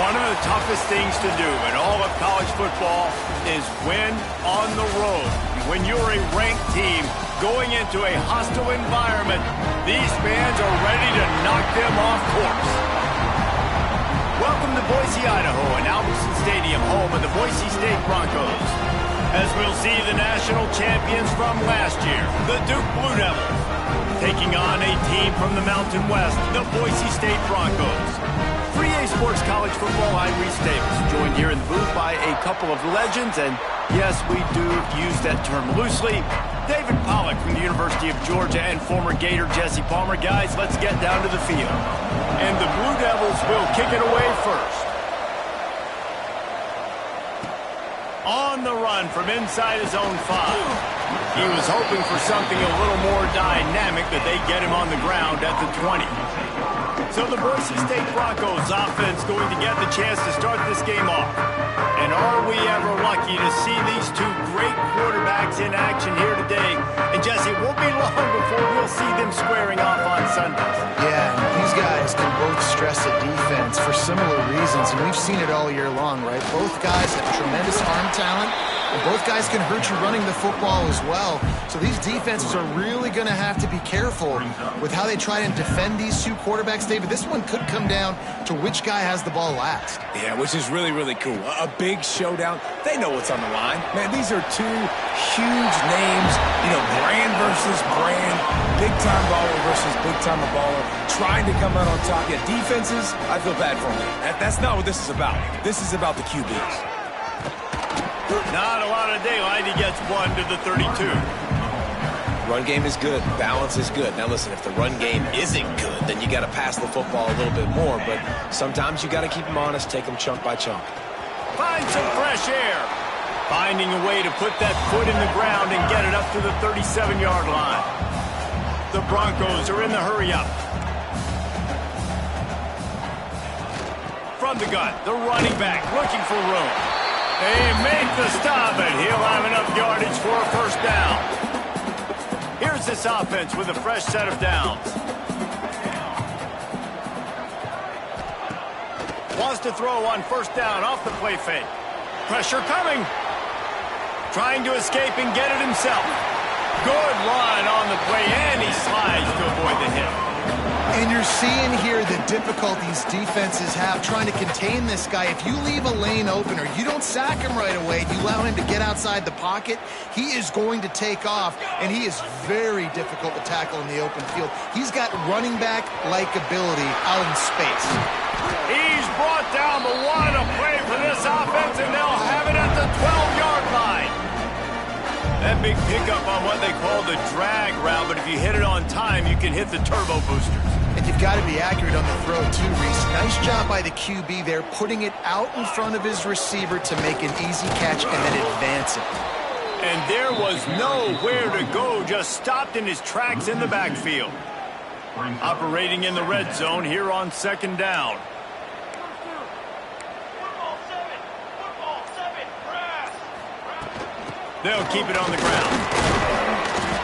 One of the toughest things to do in all of college football is win on the road. When you're a ranked team going into a hostile environment, these fans are ready to knock them off course. Welcome to Boise, Idaho, and Albertson Stadium, home of the Boise State Broncos. As we'll see the national champions from last year, the Duke Blue Devils, taking on a team from the Mountain West, the Boise State Broncos. For EA Sports College Football, I'm Reese Davis, joined here in the booth by a couple of legends, and yes, we do use that term loosely. David Pollack from the University of Georgia and former Gator Jesse Palmer. Guys, let's get down to the field. And the Blue Devils will kick it away first. On the run from inside his own 5. He was hoping for something a little more dynamic, but they get him on the ground at the 20. So the Boise State Broncos offense going to get the chance to start this game off. And are we ever lucky to see these two great quarterbacks in action here today. And Jesse, it won't be long before we'll see them squaring off on Sundays. Yeah, these guys can both stress a defense for similar reasons, and we've seen it all year long, right? Both guys have tremendous arm talent, and both guys can hurt you running the football as well. So these defenses are really going to have to be careful with how they try and defend these two quarterbacks, David. This one could come down to which guy has the ball last. Yeah, which is really, really cool. A big showdown. They know what's on the line. Man, these are two huge names, you know, brand versus brand, big-time baller versus big-time baller, trying to come out on top. Yeah, defenses, I feel bad for them. That's not what this is about. This is about the QBs. Not a lot of daylight. He gets one to the 32. Run game is good. Balance is good. Now listen, if the run game isn't good, then you got to pass the football a little bit more. But sometimes you got to keep them honest, take them chunk by chunk. Find some fresh air. Finding a way to put that foot in the ground and get it up to the 37-yard line. The Broncos are in the hurry-up. From the gun, the running back looking for room. They make the stop, and he'll have enough yardage for a first down. Here's this offense with a fresh set of downs. Wants to throw on first down off the play fake. Pressure coming. Trying to escape and get it himself. Good line on the play, and he slides to avoid the hit. And you're seeing here the difficulties defenses have trying to contain this guy. If you leave a lane open or you don't sack him right away, you allow him to get outside the pocket, he is going to take off, and he is very difficult to tackle in the open field. He's got running back-like ability out in space. He's brought down, but what a play for this offense, and they'll have it at the 12-yard line. That big pickup on what they call the drag route, but if you hit it on time, you can hit the turbo boosters. And you've got to be accurate on the throw, too, Reese. Nice job by the QB there, putting it out in front of his receiver to make an easy catch and then advance it. And there was nowhere to go, just stopped in his tracks in the backfield. Operating in the red zone here on second down. They'll keep it on the ground.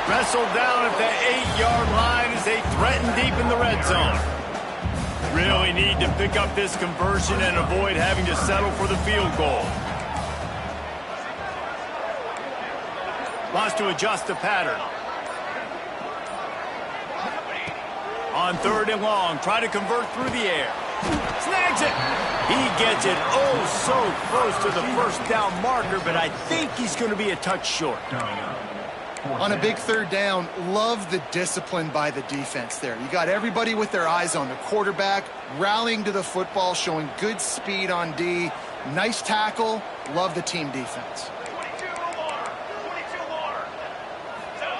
Wrestled down at the 8-yard line as they threaten deep in the red zone. Really need to pick up this conversion and avoid having to settle for the field goal. Wants to adjust the pattern. On third and long, try to convert through the air. Snags it. He gets it oh so close to the first down marker, but I think he's going to be a touch short. On a big third down, love the discipline by the defense there. You got everybody with their eyes on the quarterback, rallying to the football, showing good speed on D. Nice tackle. Love the team defense.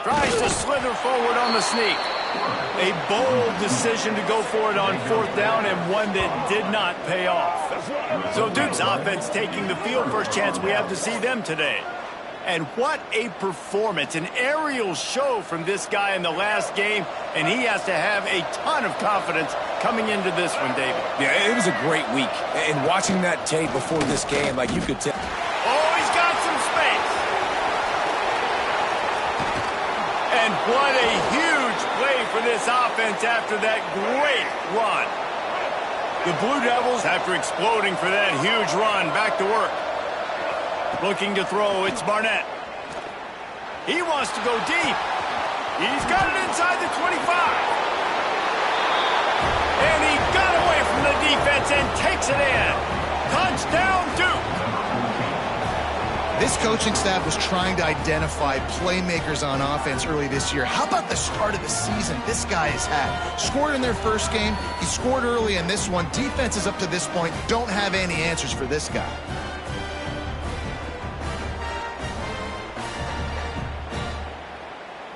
Tries to slither forward on the sneak. A bold decision to go for it on fourth down, and one that did not pay off. So Duke's offense taking the field. First chance we have to see them today. And what a performance, an aerial show from this guy in the last game, and he has to have a ton of confidence coming into this one, David. Yeah, it was a great week. And watching that tape before this game, like you could tell. Oh, he's got some space. And what a huge play for this offense after that great run. The Blue Devils, after exploding for that huge run, back to work. Looking to throw, it's Barnett. He wants to go deep. He's got it inside the 25. And he got away from the defense and takes it in. Touchdown, Duke. This coaching staff was trying to identify playmakers on offense early this year. How about the start of the season this guy has had? Scored in their first game. He scored early in this one. Defenses up to this point don't have any answers for this guy.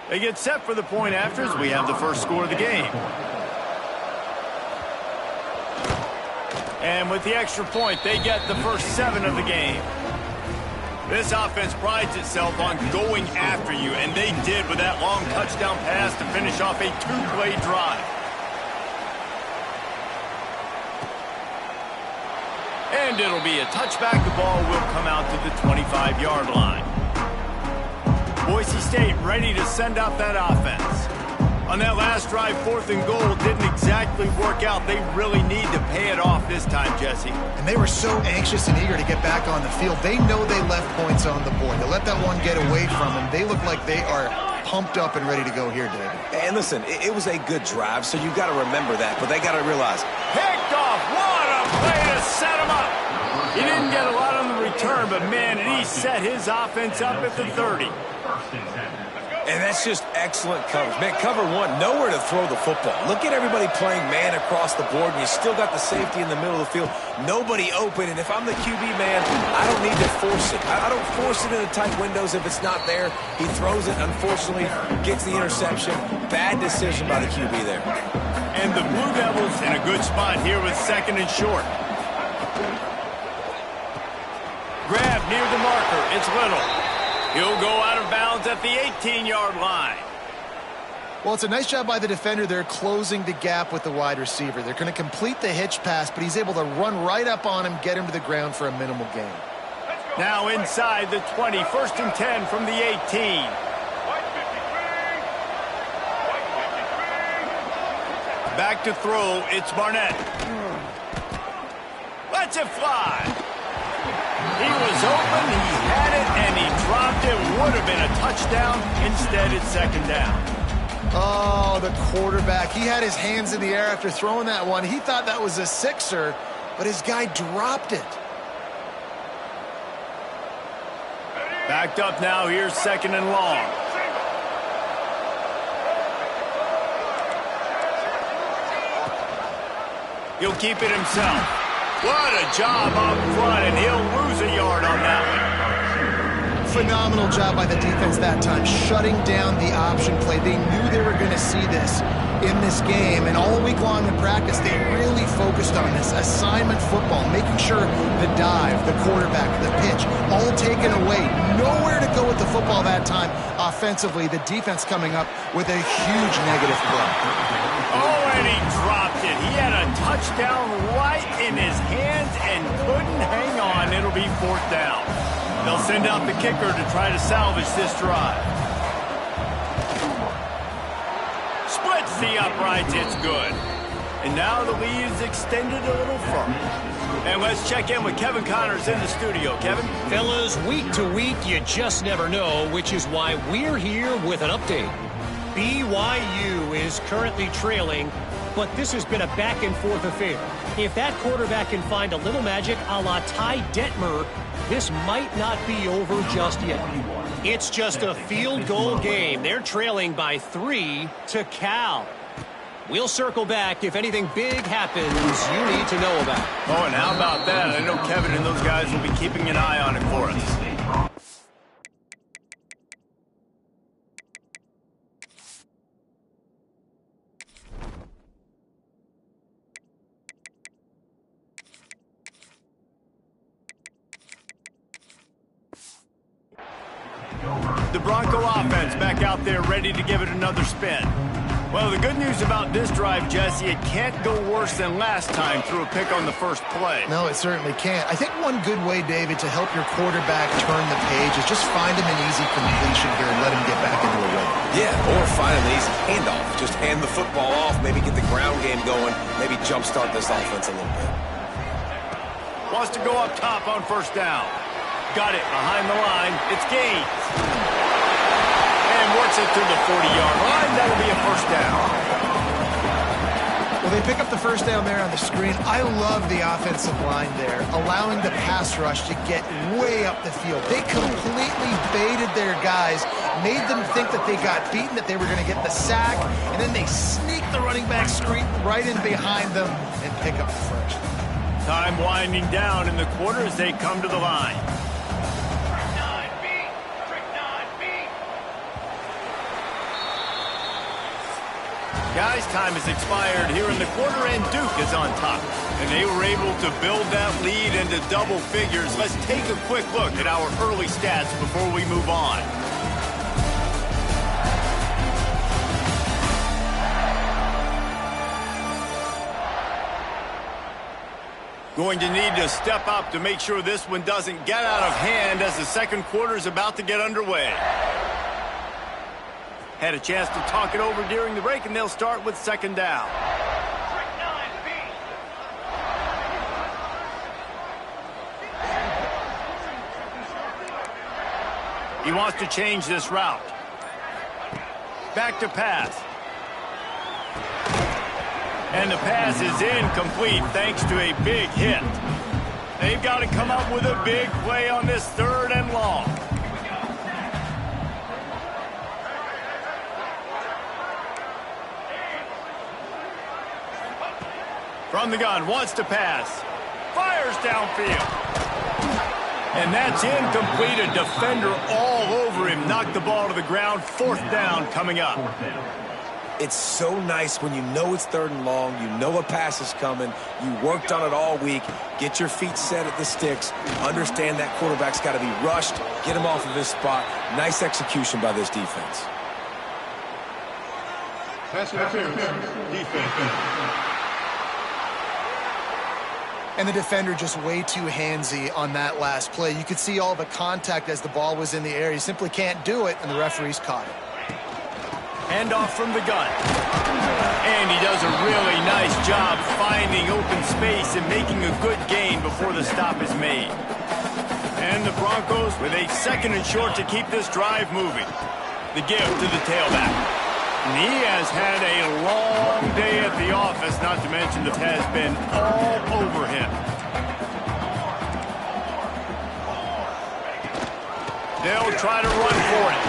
They get set for the point afters. We have the first score of the game. And with the extra point, they get the first 7 of the game. This offense prides itself on going after you, and they did with that long touchdown pass to finish off a 2-play drive. And it'll be a touchback. The ball will come out to the 25-yard line. Boise State ready to send out that offense. On that last drive, 4th and goal didn't exactly work out. They really need to pay it off this time, Jesse. And they were so anxious and eager to get back on the field. They know they left points on the board. They let that one get away from them. They look like they are pumped up and ready to go here, David. And listen, it was a good drive, so you got to remember that. But they got to realize, picked off. What a play to set him up. He didn't get a lot on the return, but man, he set his offense up at the 30. and that's just excellent coverage. Man, cover one, nowhere to throw the football. Look at everybody playing man across the board, and you still got the safety in the middle of the field. Nobody open, and if I'm the QB, man, I don't need to force it. I don't force it in the tight windows if it's not there. He throws it, unfortunately, gets the interception. Bad decision by the QB there. And the Blue Devils in a good spot here with 2nd and short. Grab near the marker. It's Little. He'll go out of bounds at the 18-yard line. Well, it's a nice job by the defender. They're closing the gap with the wide receiver. They're going to complete the hitch pass, but he's able to run right up on him, get him to the ground for a minimal gain. Now inside the 20, 1st and 10 from the 18. Back to throw, it's Barnett. Lets it fly. He was open, he had it, and he dropped it. Would have been a touchdown. Instead, it's 2nd down. Oh, the quarterback. He had his hands in the air after throwing that one. He thought that was a sixer, but his guy dropped it. Backed up now. Here's 2nd and long. He'll keep it himself. What a job up front, and he'll lose a yard on that one. Phenomenal job by the defense that time, shutting down the option play. They knew they were going to see this in this game, and all week long in practice, they really focused on this assignment football, making sure the dive, the quarterback, the pitch, all taken away. Nowhere to go with the football that time. Offensively, the defense coming up with a huge negative play. Oh, and he dropped it. He had a touchdown right in his hands and couldn't hang on. It'll be 4th down. They'll send out the kicker to try to salvage this drive. Splits the uprights. It's good. And now the lead is extended a little further. And let's check in with Kevin Connors in the studio. Kevin? Fellas, week to week, you just never know, which is why we're here with an update. BYU is currently trailing, but this has been a back-and-forth affair. If that quarterback can find a little magic a la Ty Detmer, this might not be over just yet. It's just a field goal game. They're trailing by 3 to Cal. We'll circle back if anything big happens you need to know about. Oh, and how about that? I know Kevin and those guys will be keeping an eye on it for us. The Bronco offense back out there ready to give it another spin. Well, the good news about this drive, Jesse, it can't go worse than last time through a pick on the first play. No, it certainly can't. I think one good way, David, to help your quarterback turn the page is just find him an easy completion here and let him get back into a rhythm. Yeah, or find an easy handoff. Just hand the football off, maybe get the ground game going, maybe jumpstart this offense a little bit. Wants to go up top on first down. Got it behind the line. It's Gaines. And works it to the 40-yard line. That'll be a first down. Well, they pick up the first down there on the screen. I love the offensive line there, allowing the pass rush to get way up the field. They completely baited their guys, made them think that they got beaten, that they were going to get the sack, and then they sneak the running back screen right in behind them and pick up the first. Time winding down in the quarter as they come to the line. Guys, time has expired here in the quarter, and Duke is on top. And they were able to build that lead into double figures. Let's take a quick look at our early stats before we move on. Going to need to step up to make sure this one doesn't get out of hand as the second quarter is about to get underway. Had a chance to talk it over during the break, and they'll start with second down. He wants to change this route. Back to pass. And the pass is incomplete thanks to a big hit. They've got to come up with a big play on this third and long. From the gun, wants to pass. Fires downfield. And that's incomplete. A defender all over him. Knocked the ball to the ground. Fourth down coming up. It's so nice when you know it's third and long, you know a pass is coming, you worked on it all week, get your feet set at the sticks, understand that quarterback's got to be rushed, get him off of his spot. Nice execution by this defense. Pass interference. Defense. And the defender just way too handsy on that last play. You could see all the contact as the ball was in the air. He simply can't do it, and the referees caught it. Handoff from the gun. And he does a really nice job finding open space and making a good gain before the stop is made. And the Broncos with a second and short to keep this drive moving. The give to the tailback. And he has had a long day at the office, not to mention the has been all over him. They'll try to run for it.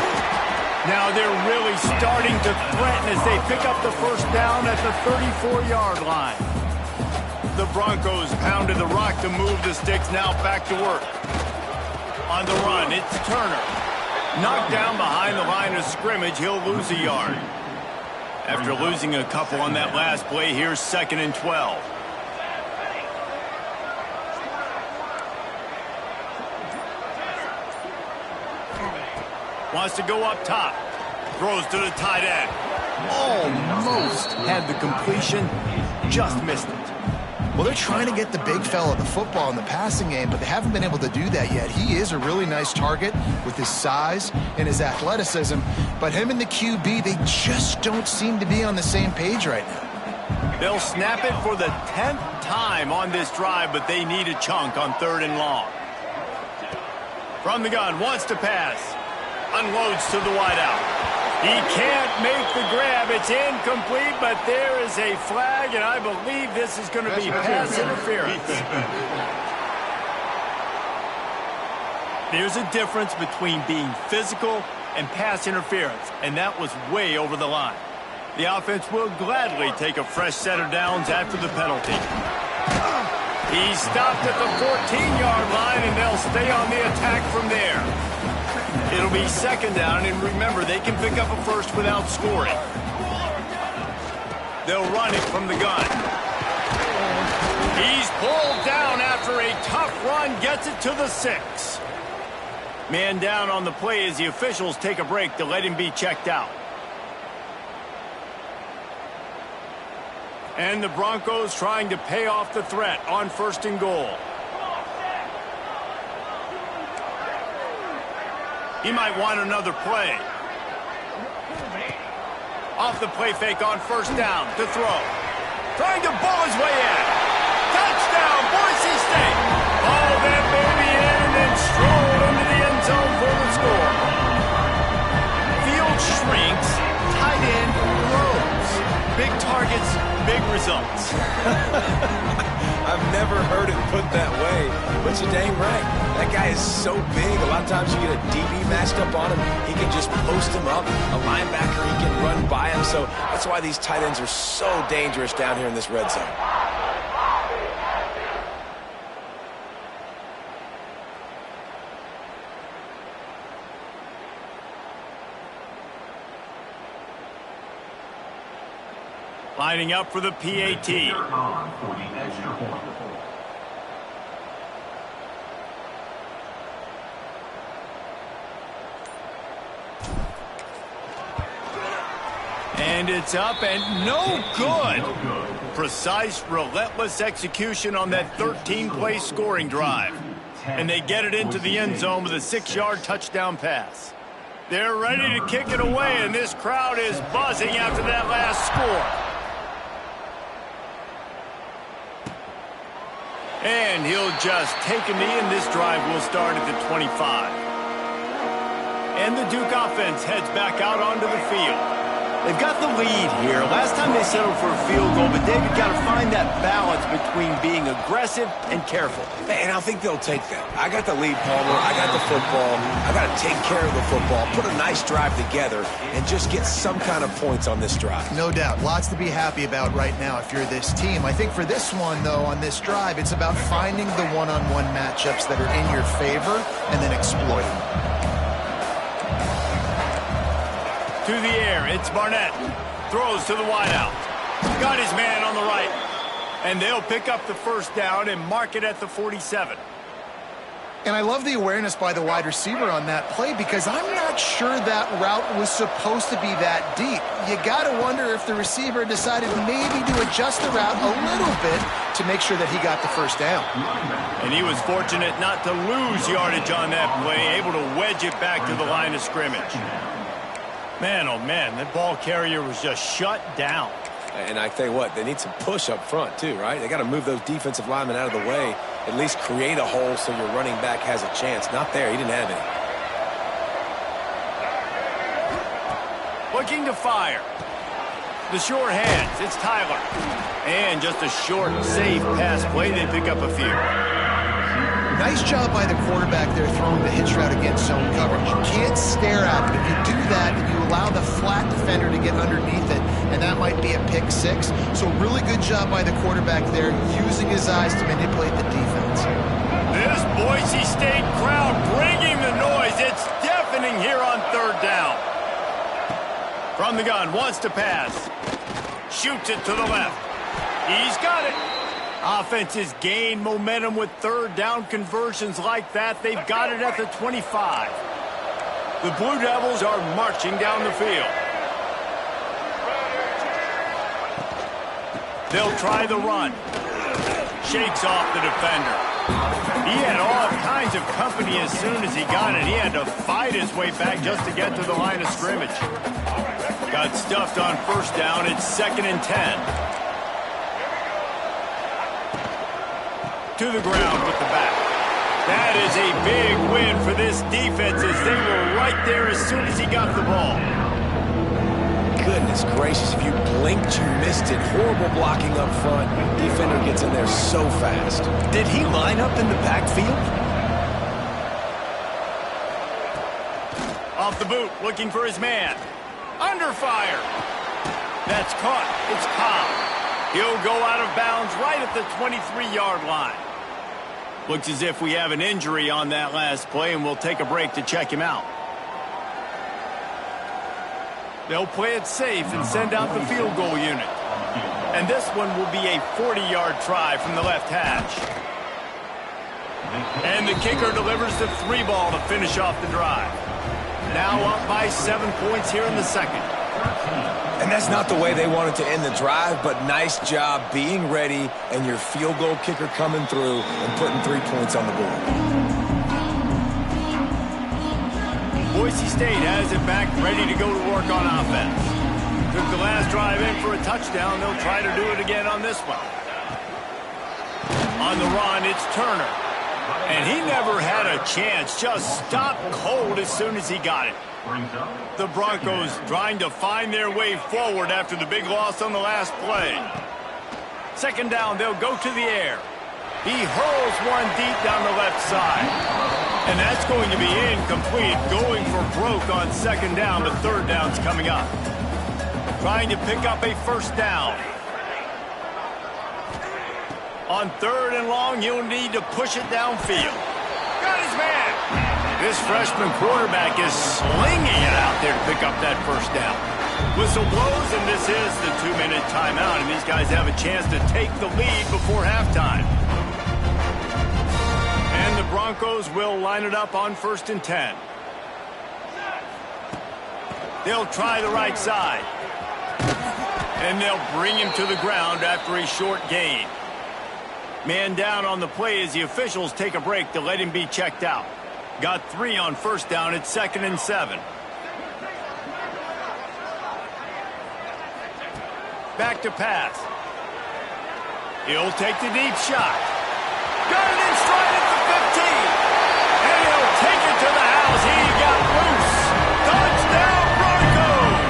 Now they're really starting to threaten as they pick up the first down at the 34-yard line. The Broncos pounded the rock to move the sticks, now back to work. On the run, it's Turner. Knocked down behind the line of scrimmage, he'll lose a yard. After losing a couple on that last play, here's second and 12. Wants to go up top. Throws to the tight end. Almost had the completion, just missed it. Well, they're trying to get the big fella the football in the passing game, but they haven't been able to do that yet. He is a really nice target with his size and his athleticism, but him and the QB, they just don't seem to be on the same page right now. They'll snap it for the 10th time on this drive, but they need a chunk on third and long. From the gun, wants to pass. Unloads to the wideout. He can't make the grab. It's incomplete, but there is a flag, and I believe this is going to be pass interference. There's a difference between being physical and pass interference, and that was way over the line. The offense will gladly take a fresh set of downs after the penalty. He stopped at the 14-yard line, and they'll stay on the attack from there. It'll be second down, and remember, they can pick up a first without scoring. They'll run it from the gun. He's pulled down after a tough run, gets it to the 6. Man down on the play as the officials take a break to let him be checked out. And the Broncos trying to pay off the threat on first and goal. He might want another play. Off the play fake on first down to throw. Trying to ball his way in. Touchdown, Boise State. Ball that baby in and then stroll into the end zone for the score. Field shrinks, tight end grows. Big targets, big results. I've never heard it put that way, but you're dang right. That guy is so big. A lot of times you get a DB matched up on him. He can just post him up. A linebacker, he can run by him. So that's why these tight ends are so dangerous down here in this red zone. Lining up for the PAT. And it's up and no good. Precise, relentless execution on that 13-play scoring drive. And they get it into the end zone with a 6-yard touchdown pass. They're ready to kick it away, and this crowd is buzzing after that last score. And he'll just take a knee, and this drive will start at the 25. And the Duke offense heads back out onto the field. They've got the lead here. Last time they settled for a field goal, but David got to find that balance between being aggressive and careful. And I think they'll take that. I got the lead, Palmer. I got the football. I got to take care of the football, put a nice drive together, and just get some kind of points on this drive. No doubt. Lots to be happy about right now if you're this team. I think for this one, though, on this drive, it's about finding the one-on-one matchups that are in your favor and then exploiting them. To the air, it's Barnett. Throws to the wideout. Got his man on the right. And they'll pick up the first down and mark it at the 47. And I love the awareness by the wide receiver on that play because I'm not sure that route was supposed to be that deep. You got to wonder if the receiver decided maybe to adjust the route a little bit to make sure that he got the first down. And he was fortunate not to lose yardage on that play, able to wedge it back to the line of scrimmage. Man, oh man, that ball carrier was just shut down. And I tell you what, they need some push up front too, right? They got to move those defensive linemen out of the way, at least create a hole so your running back has a chance. Not there, he didn't have any. Looking to fire. The short hands, it's Tyler. And just a short, safe pass play, they pick up a few. Nice job by the quarterback there throwing the hitch route against zone coverage. You can't stare at it. If you do that, then you allow the flat defender to get underneath it, and that might be a pick six. So really good job by the quarterback there, using his eyes to manipulate the defense. This Boise State crowd bringing the noise. It's deafening here on third down. From the gun, wants to pass. Shoots it to the left. He's got it. Offenses gain momentum with third down conversions like that. They've got it at the 25. The Blue Devils are marching down the field. They'll try the run. Shakes off the defender. He had all kinds of company as soon as he got it. He had to fight his way back just to get to the line of scrimmage. Got stuffed on first down. It's 2nd and 10. To the ground with the back. That is a big win for this defense as they were right there as soon as he got the ball. Goodness gracious, if you blinked, you missed it. Horrible blocking up front. Defender gets in there so fast. Did he line up in the backfield? Off the boot, looking for his man. Under fire. That's caught. It's Cobb. He'll go out of bounds right at the 23-yard line. Looks as if we have an injury on that last play, and we'll take a break to check him out. They'll play it safe and send out the field goal unit. And this one will be a 40-yard try from the left hash. And the kicker delivers the 3-ball to finish off the drive. Now up by 7 points here in the second. And that's not the way they wanted to end the drive, but nice job being ready and your field goal kicker coming through and putting 3 points on the board. Boise State has it back, ready to go to work on offense. Took the last drive in for a touchdown. They'll try to do it again on this one. On the run, it's Turner. And he never had a chance. Just stopped cold as soon as he got it. The Broncos trying to find their way forward after the big loss on the last play. Second down, they'll go to the air. He hurls one deep down the left side. And that's going to be incomplete. Going for broke on second down, but third down's coming up. Trying to pick up a first down. On third and long, you'll need to push it downfield. Got his man. This freshman quarterback is slinging it out there to pick up that first down. Whistle blows, and this is the 2-minute timeout, and these guys have a chance to take the lead before halftime. And the Broncos will line it up on 1st and 10. They'll try the right side. And they'll bring him to the ground after a short gain. Man down on the play as the officials take a break to let him be checked out. Got 3 on first down at 2nd and 7. Back to pass. He'll take the deep shot. Got it in stride at the 15. And he'll take it to the house. He got loose. Touchdown, Broncos!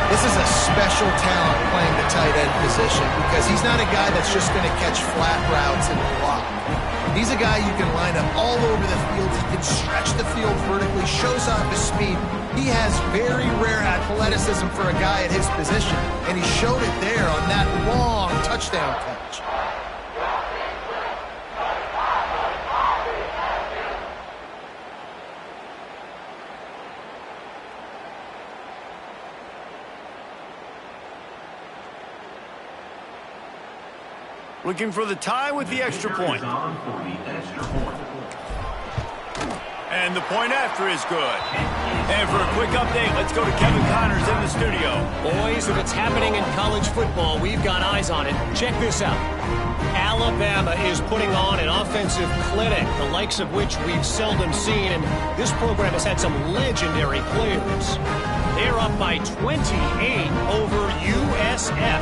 This is a special talent playing the tight end position because he's not a guy that's just going to catch flat routes and block. He's a guy you can line up all over the field. He can stretch the field vertically, shows off his speed. He has very rare athleticism for a guy at his position, and he showed it there on that long touchdown catch. Looking for the tie with the extra point. And the point after is good. And for a quick update, let's go to Kevin Connors in the studio. Boys, if it's happening in college football, we've got eyes on it. Check this out. Alabama is putting on an offensive clinic, the likes of which we've seldom seen, and this program has had some legendary players. They're up by 28 over USF.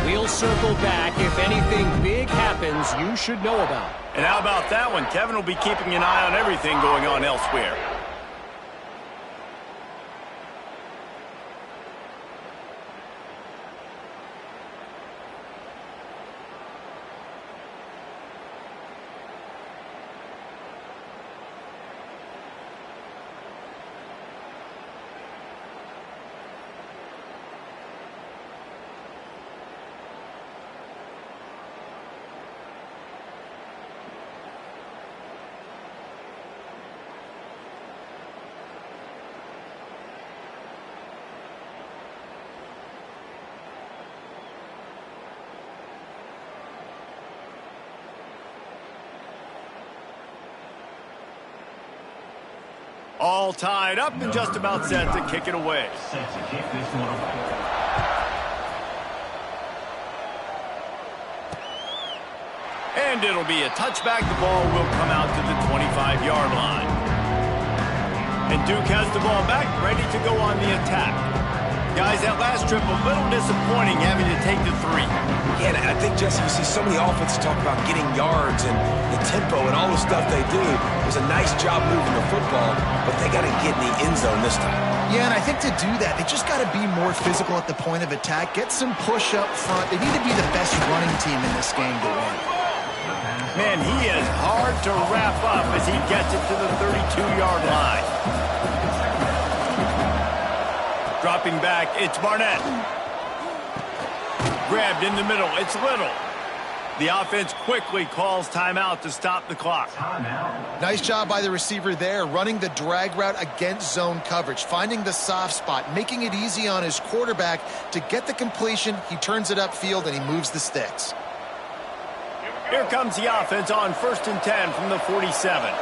We'll circle back if anything big happens you should know about. And how about that one? Kevin will be keeping an eye on everything going on elsewhere. All tied up and just about set to kick it away. And it'll be a touchback. The ball will come out to the 25-yard line. And Duke has the ball back, ready to go on the attack. Guys, that last trip, a little disappointing having to take the 3. Yeah, and I think, Jesse, you see so many offenses talk about getting yards and the tempo and all the stuff they do. It was a nice job moving the football, but they got to get in the end zone this time. Yeah, and I think to do that, they just got to be more physical at the point of attack, get some push up front. They need to be the best running team in this game to win. Man, he is hard to wrap up as he gets it to the 32-yard line. Dropping back, it's Barnett. Grabbed in the middle, it's Little. The offense quickly calls timeout to stop the clock. Nice job by the receiver there, running the drag route against zone coverage, finding the soft spot, making it easy on his quarterback to get the completion. He turns it upfield, and he moves the sticks. Here comes the offense on 1st and 10 from the 47.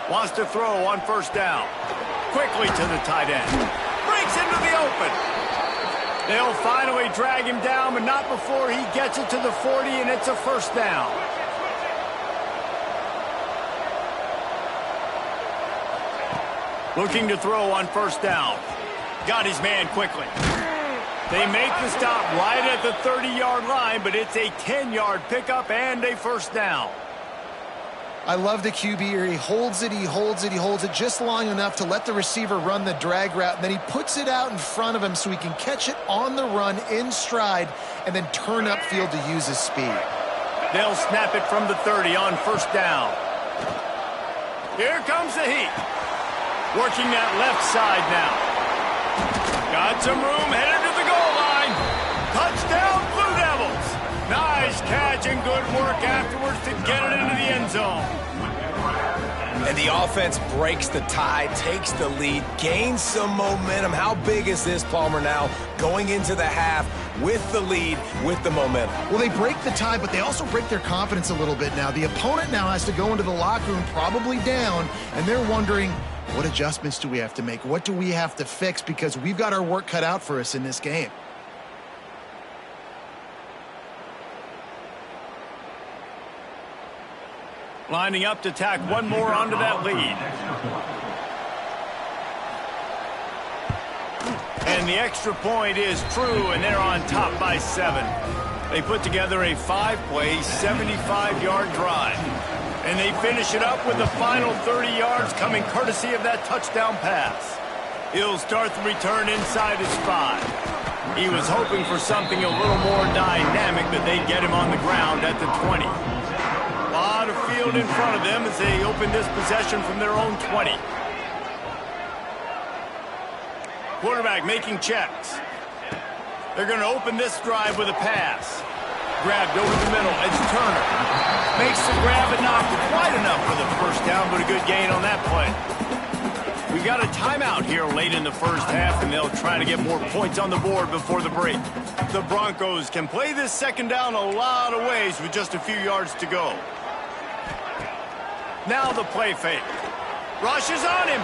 Wants to throw on first down. Quickly to the tight end. Breaks into the open. They'll finally drag him down, but not before he gets it to the 40, and it's a first down. Looking to throw on first down. Got his man quickly. They make the stop right at the 30-yard line, but it's a 10-yard pickup and a first down. I love the QB here. He holds it, he holds it, he holds it just long enough to let the receiver run the drag route, and then he puts it out in front of him so he can catch it on the run in stride and then turn upfield to use his speed. They'll snap it from the 30 on first down. Here comes the heat. Working that left side now. Got some room, headed to the goal line. Touchdown, Blue Devils. Nice catch and good work afterwards to get it into the end zone. And the offense breaks the tie, takes the lead, gains some momentum. How big is this, Palmer, now going into the half with the lead, with the momentum? Well, they break the tie, but they also break their confidence a little bit now. The opponent now has to go into the locker room probably down, and they're wondering, what adjustments do we have to make? What do we have to fix? Because we've got our work cut out for us in this game. Lining up to tack one more onto that lead. And the extra point is true, and they're on top by 7. They put together a 5-play, 75-yard drive. And they finish it up with the final 30 yards coming courtesy of that touchdown pass. He'll start the return inside his 5. He was hoping for something a little more dynamic, but they'd get him on the ground at the 20. A lot of field in front of them as they open this possession from their own 20. Quarterback making checks. They're going to open this drive with a pass. Grabbed over the middle. It's Turner. Makes the grab and not quite enough for the first down, but a good gain on that play. We've got a timeout here late in the first half, and they'll try to get more points on the board before the break. The Broncos can play this second down a lot of ways with just a few yards to go. Now the play fake. Rush is on him.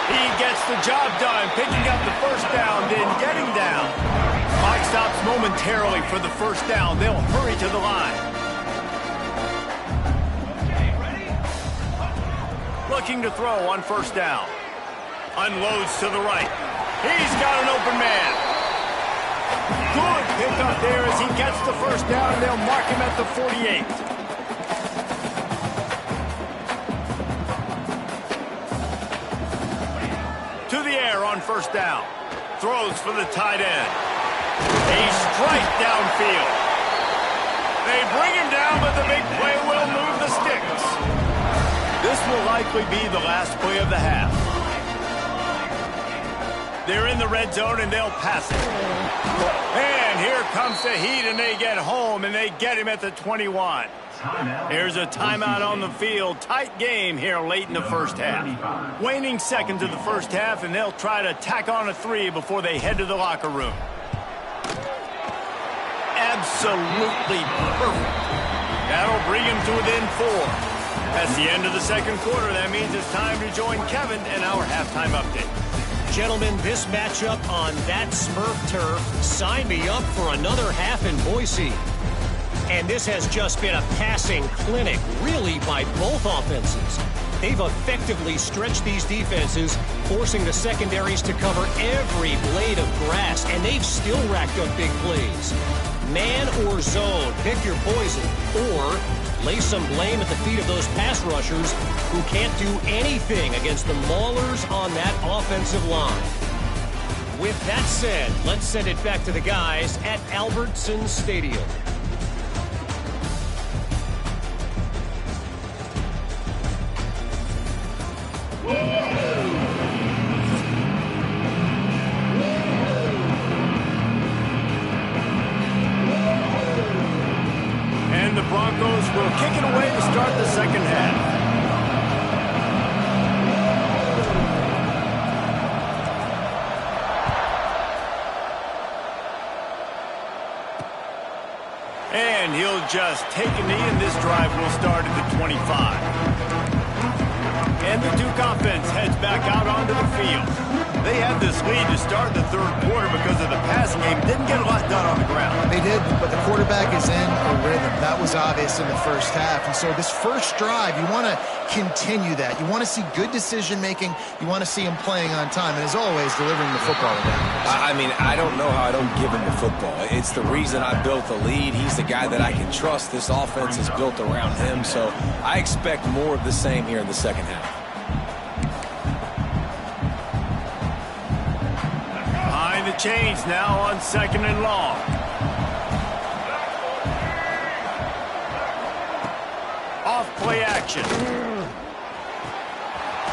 He gets the job done, picking up the first down, then getting down. Clock stops momentarily for the first down. They'll hurry to the line. Looking to throw on first down. Unloads to the right. He's got an open man. Good pickup there as he gets the first down, and they'll mark him at the 48. To the air on first down. Throws for the tight end. A strike downfield. They bring him down, but the big play will move the sticks. This will likely be the last play of the half. They're in the red zone, and they'll pass it. And here comes the Heat, and they get home, and they get him at the 21. Here's a timeout on the field. Tight game here late in the first half. Waning seconds of the first half, and they'll try to tack on a 3 before they head to the locker room. Absolutely perfect. That'll bring him to within 4. That's the end of the second quarter. That means it's time to join Kevin in our halftime update. Gentlemen, this matchup on that Smurf turf, sign me up for another half in Boise. And this has just been a passing clinic, really, by both offenses. They've effectively stretched these defenses, forcing the secondaries to cover every blade of grass, and they've still racked up big plays. Man or zone, pick your poison, or lay some blame at the feet of those pass rushers who can't do anything against the maulers on that offensive line. With that said, let's send it back to the guys at Albertson Stadium. And the Broncos will kick it away to start the second half. And he'll just take a knee, and this drive will start at the 25. And the Duke offense heads back out onto the field. They had this lead to start the third quarter because of the passing game. Didn't get a lot done on the ground. They did, but the quarterback is in a rhythm. That was obvious in the first half. And so this first drive, you want to continue that. You want to see good decision-making. You want to see him playing on time. And as always, delivering the football down. I mean, I don't know how I don't give him the football. It's the reason I built the lead. He's the guy that I can trust. This offense is built around him. So I expect more of the same here in the second half. Behind the chains now on 2nd and long. Off play action.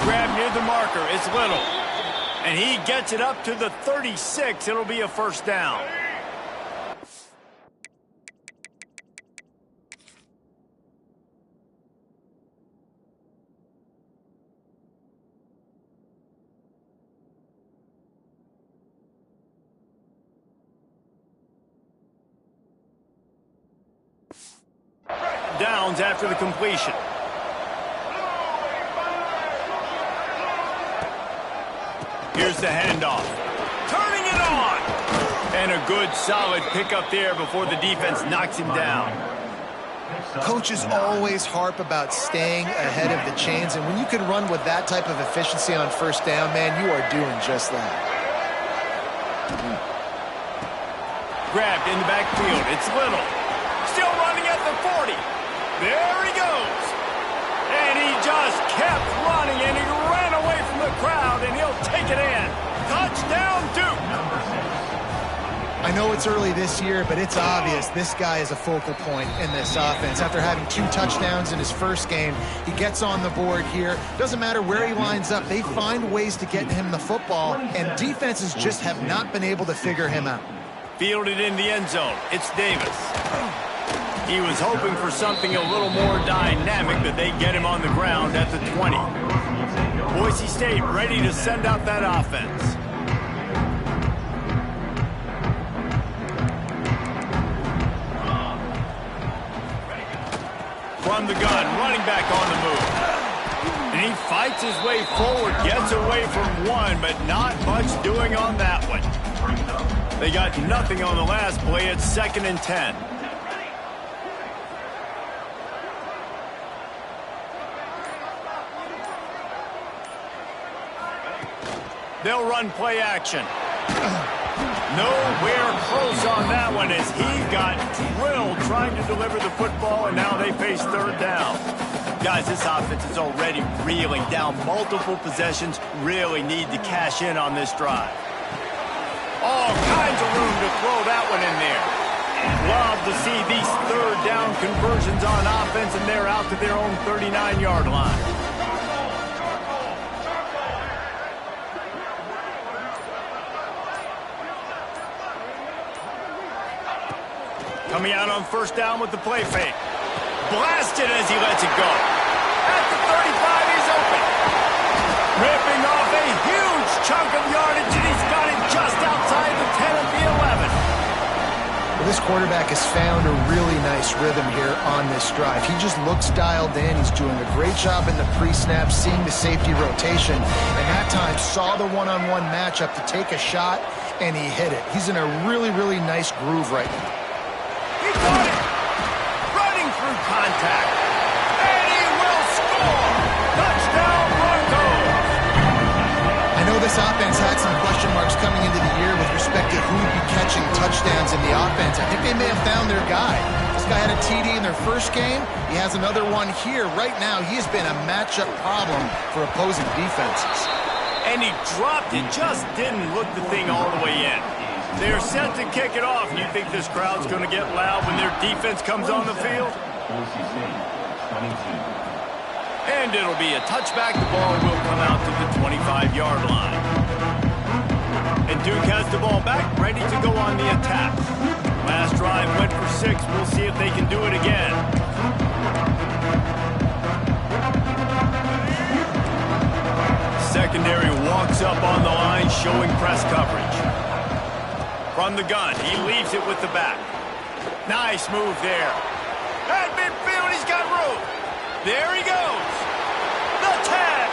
Grab near the marker. It's Little. And he gets it up to the 36. It'll be a first down. Downs after the completion. Here's the handoff. Turning it on. And a good, solid pickup there before the defense knocks him down. Coaches always harp about staying ahead of the chains, and when you can run with that type of efficiency on first down, man, you are doing just that. Grabbed in the backfield. It's Little. Still running at the 40. There he goes. And he just kept running, and he ran away from the crowd, and he'll take it in. Touchdown, Duke. I know it's early this year, but it's obvious this guy is a focal point in this offense. After having 2 touchdowns in his first game, he gets on the board here. Doesn't matter where he lines up, they find ways to get him the football, and defenses just have not been able to figure him out. Fielded in the end zone. It's Davis. He was hoping for something a little more dynamic, but they get him on the ground at the 20. Boise State ready to send out that offense. From the gun, running back on the move. And he fights his way forward, gets away from one, but not much doing on that one. They got nothing on the last play. It's 2nd and 10. They'll run play action. Nowhere close on that one as he got drilled trying to deliver the football, and now they face 3rd down. Guys, this offense is already reeling down multiple possessions. Really need to cash in on this drive. All kinds of room to throw that one in there. Love to see these 3rd down conversions on offense, and they're out to their own 39-yard line. Coming out on 1st down with the play fake. Blasted as he lets it go. At the 35, he's open. Ripping off a huge chunk of yardage, and he's got it just outside the 10 at the 11. Well, this quarterback has found a really nice rhythm here on this drive. He just looks dialed in. He's doing a great job in the pre-snap, seeing the safety rotation, and that time saw the one-on-one matchup to take a shot, and he hit it. He's in a really, really nice groove right now. He caught it! Running through contact. And he will score! Touchdown, Broncos! I know this offense had some question marks coming into the year with respect to who would be catching touchdowns in the offense. I think they may have found their guy. This guy had a TD in their first game. He has another one here. Right now, he has been a matchup problem for opposing defenses. And he dropped it, just didn't look the thing all the way in. They're set to kick it off. You think this crowd's going to get loud when their defense comes on the field? And it'll be a touchback. The ball will come out to the 25-yard line. And Duke has the ball back, ready to go on the attack. Last drive went for 6. We'll see if they can do it again. Secondary walks up on the line, showing press coverage. From the gun, he leaves it with the back. Nice move there. At midfield, he's got room. There he goes. The tag.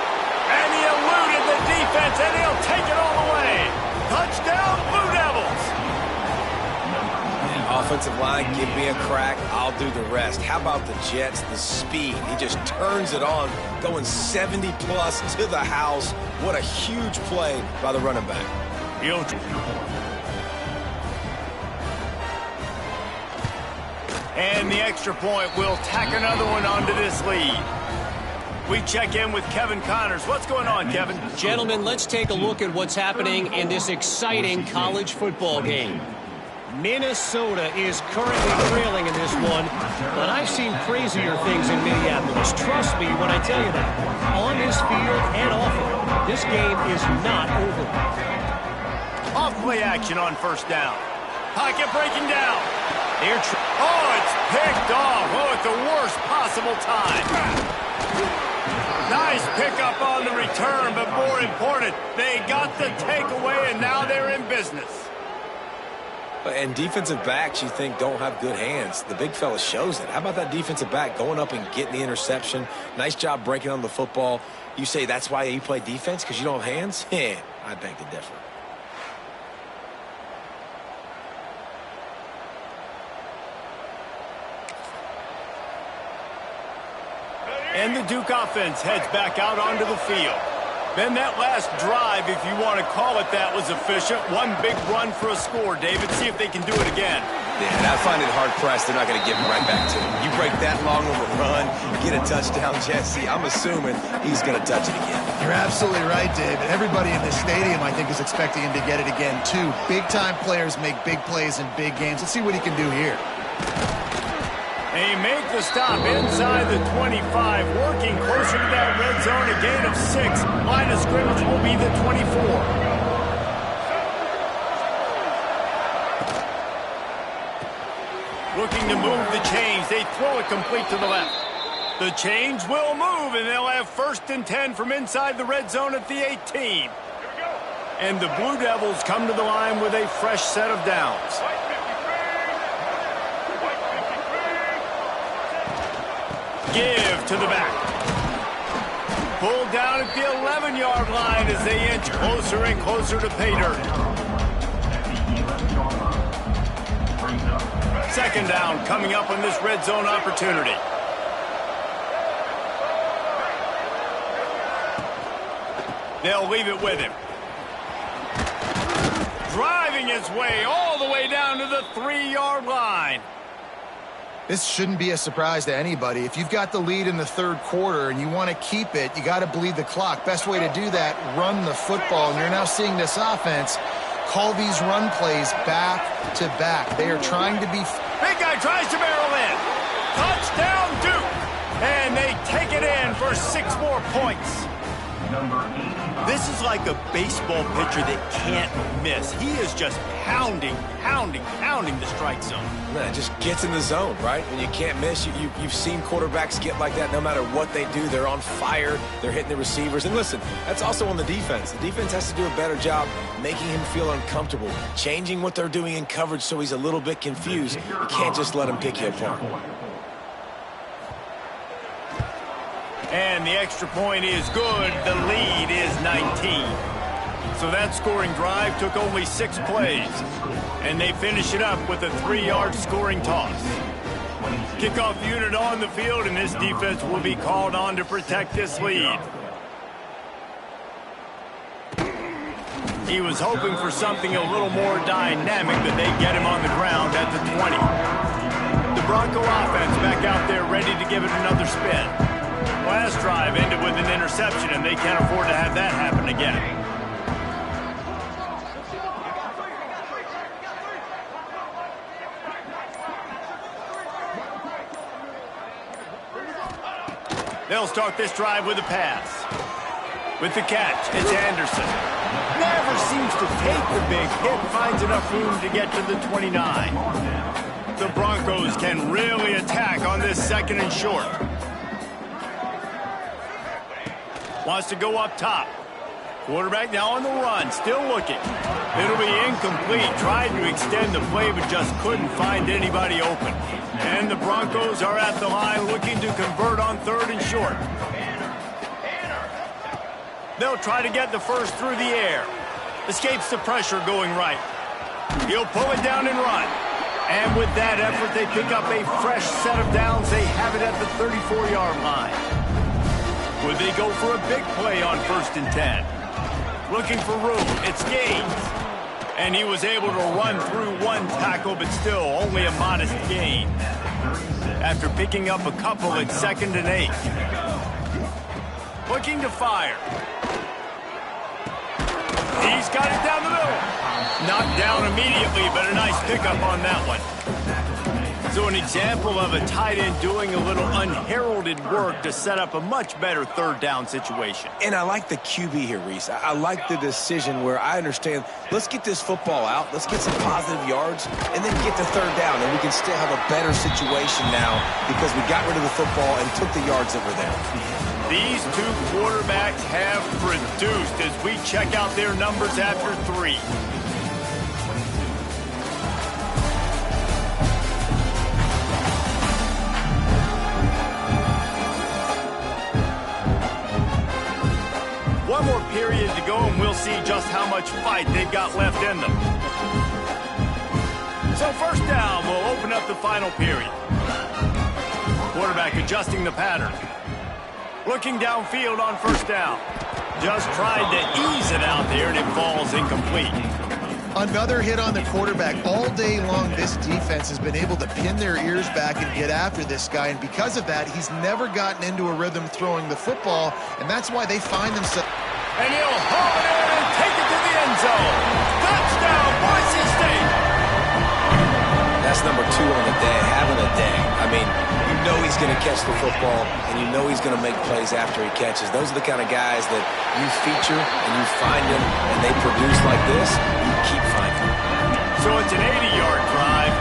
And he eluded the defense, and he'll take it all the offensive line, give me a crack, I'll do the rest. How about the Jets, the speed? He just turns it on, going 70-plus to the house. What a huge play by the running back. And the extra point will tack another one onto this lead. We check in with Kevin Connors. What's going on, Kevin? Gentlemen, let's take a look at what's happening in this exciting college football game. Minnesota is currently trailing in this one, but I've seen crazier things in Minneapolis. Trust me when I tell you that. On this field and off it, this game is not over. Off-play action on first down. Pocket breaking down. It's picked off. Oh, at the worst possible time. Nice pickup on the return, but more important, they got the takeaway, and now they're in business. And defensive backs, you think, don't have good hands. The big fella shows it. How about that defensive back going up and getting the interception? Nice job breaking on the football. You say that's why you play defense, because you don't have hands? I beg to differ. And the Duke offense heads back out onto the field. Then that last drive, if you want to call it that, was efficient. One big run for a score, David. See if they can do it again. Yeah, and I find it hard-pressed. They're not going to give it right back to him. You break that long of a run, get a touchdown, Jesse, I'm assuming he's going to touch it again. You're absolutely right, David. Everybody in this stadium, I think, is expecting him to get it again, too. Big-time players make big plays in big games. Let's see what he can do here. They make the stop inside the 25, working closer to that red zone, a gain of 6. Line of scrimmage will be the 24. Looking to move the chains. They throw it complete to the left. The chains will move, and they'll have 1st and 10 from inside the red zone at the 18. And the Blue Devils come to the line with a fresh set of downs. Give to the back. Pulled down at the 11-yard line as they inch closer and closer to pay dirt. 2nd down coming up on this red zone opportunity. They'll leave it with him. Driving his way all the way down to the 3-yard line. This shouldn't be a surprise to anybody. If you've got the lead in the 3rd quarter and you want to keep it, you got to bleed the clock. Best way to do that, run the football. And you're now seeing this offense call these run plays back to back. They are trying to be... Big guy tries to barrel in. Touchdown, Duke. And they take it in for 6 more points. This is like a baseball pitcher that can't miss. He is just pounding the strike zone. Man, it just gets in the zone, right? When you can't miss, you've seen quarterbacks get like that no matter what they do. They're on fire. They're hitting the receivers. And listen, that's also on the defense. The defense has to do a better job making him feel uncomfortable, changing what they're doing in coverage so he's a little bit confused. You can't just let him pick you apart. And the extra point is good. The lead is 19. So that scoring drive took only 6 plays. And they finish it up with a 3-yard scoring toss. Kickoff unit on the field, and this defense will be called on to protect this lead. He was hoping for something a little more dynamic, but they get him on the ground at the 20. The Bronco offense back out there ready to give it another spin. Last drive ended with an interception, and they can't afford to have that happen again. They'll start this drive with a pass. With the catch, it's Anderson. Never seems to take the big hit, finds enough room to get to the 29. The Broncos can really attack on this 2nd and short. Wants to go up top. Quarterback now on the run, still looking. It'll be incomplete. Tried to extend the play, but just couldn't find anybody open. And the Broncos are at the line looking to convert on 3rd and short. They'll try to get the first through the air. Escapes the pressure going right. He'll pull it down and run. And with that effort, they pick up a fresh set of downs. They have it at the 34-yard line. Would they go for a big play on 1st and 10? Looking for room. It's Gaines. And he was able to run through one tackle, but still only a modest gain. After picking up a couple at 2nd and 8. Looking to fire. He's got it down the middle. Knocked down immediately, but a nice pickup on that one. So an example of a tight end doing a little unheralded work to set up a much better 3rd down situation. And I like the QB here, Reese. I like the decision where I understand, let's get this football out, let's get some positive yards, and then get to 3rd down, and we can still have a better situation now because we got rid of the football and took the yards that were there. These two quarterbacks have produced as we check out their numbers after 3. One more period to go, and we'll see just how much fight they've got left in them. So 1st down will open up the final period. Quarterback adjusting the pattern. Looking downfield on 1st down. Just tried to ease it out there, and it falls incomplete. Another hit on the quarterback. All day long, this defense has been able to pin their ears back and get after this guy, and because of that, he's never gotten into a rhythm throwing the football, and that's why they find themselves. And he'll haul it in and take it to the end zone. Touchdown, Boise State. That's number 2 on the day, having a day. I mean, you know he's going to catch the football, and you know he's going to make plays after he catches. Those are the kind of guys that you feature and you find them, and they produce like this, you keep finding them. So it's an 80-yard drive.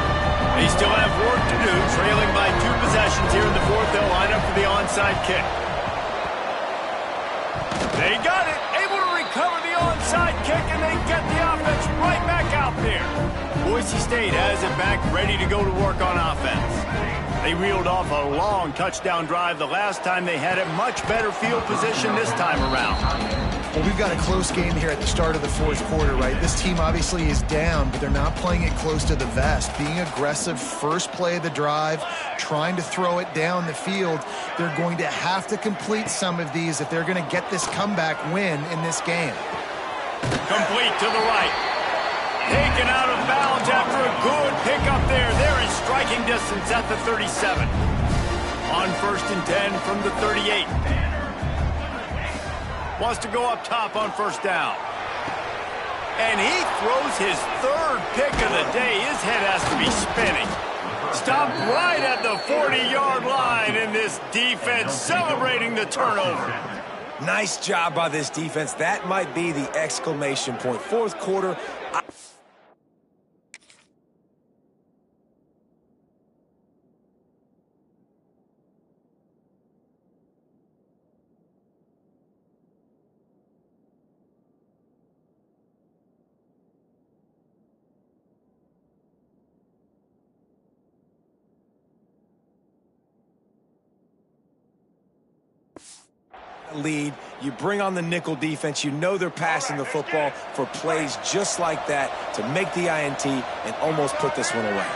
They still have work to do, trailing by 2 possessions here in the 4th. They'll line up for the onside kick. They got it, able to recover the onside kick, and they get the offense right back out there. Boise State has it back, ready to go to work on offense. They reeled off a long touchdown drive the last time they had it. Much better field position this time around. Well, we've got a close game here at the start of the 4th quarter, right? This team obviously is down, but they're not playing it close to the vest. Being aggressive, first play of the drive, trying to throw it down the field. They're going to have to complete some of these if they're going to get this comeback win in this game. Complete to the right. Taken out of bounds after a good pickup there. They're in striking distance at the 37. On 1st and 10 from the 38. Wants to go up top on 1st down. And he throws his 3rd pick of the day. His head has to be spinning. Stopped right at the 40-yard line, and this defense celebrating the turnover. Nice job by this defense. That might be the exclamation point. 4th quarter. Lead, you bring on the nickel defense, you know they're passing the football for plays just like that to make the INT and almost put this one away.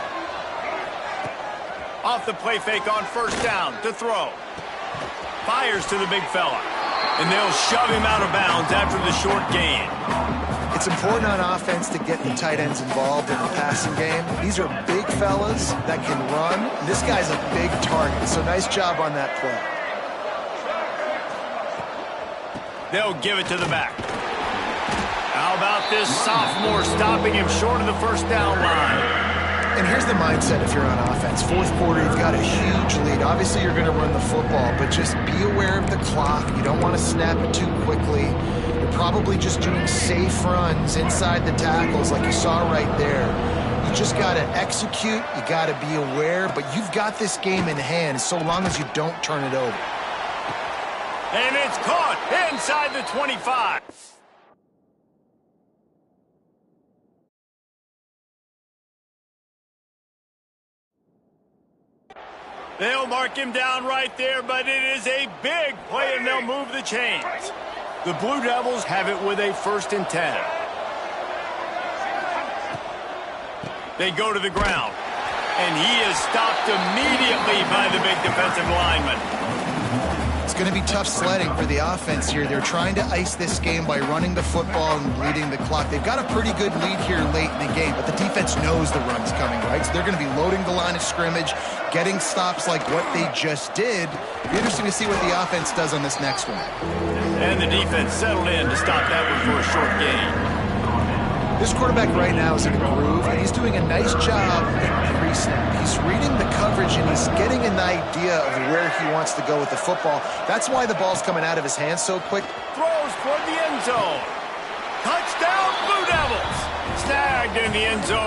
Off the play fake on 1st down to throw. Fires to the big fella. And they'll shove him out of bounds after the short gain. It's important on offense to get the tight ends involved in the passing game. These are big fellas that can run. This guy's a big target, so nice job on that play. They'll give it to the back. How about this sophomore stopping him short of the 1st down line? And here's the mindset if you're on offense. 4th quarter, you've got a huge lead. Obviously, you're going to run the football, but just be aware of the clock. You don't want to snap it too quickly. You're probably just doing safe runs inside the tackles like you saw right there. You just got to execute. You got to be aware, but you've got this game in hand so long as you don't turn it over. And it's caught inside the 25. They'll mark him down right there, but it is a big play, and they'll move the chains. The Blue Devils have it with a 1st and 10. They go to the ground. and he is stopped immediately by the big defensive lineman. It's going to be tough sledding for the offense here. They're trying to ice this game by running the football and leading the clock. They've got a pretty good lead here late in the game, but the defense knows the run's coming, right? So they're going to be loading the line of scrimmage, getting stops like what they just did. It'll be interesting to see what the offense does on this next one. And the defense settled in to stop that one for a short gain. This quarterback right now is in a groove, and he's doing a nice job at pre-snap. He's reading the coverage, and he's getting an idea of where he wants to go with the football. That's why the ball's coming out of his hands so quick. Throws toward the end zone. Touchdown, Blue Devils. Snagged in the end zone.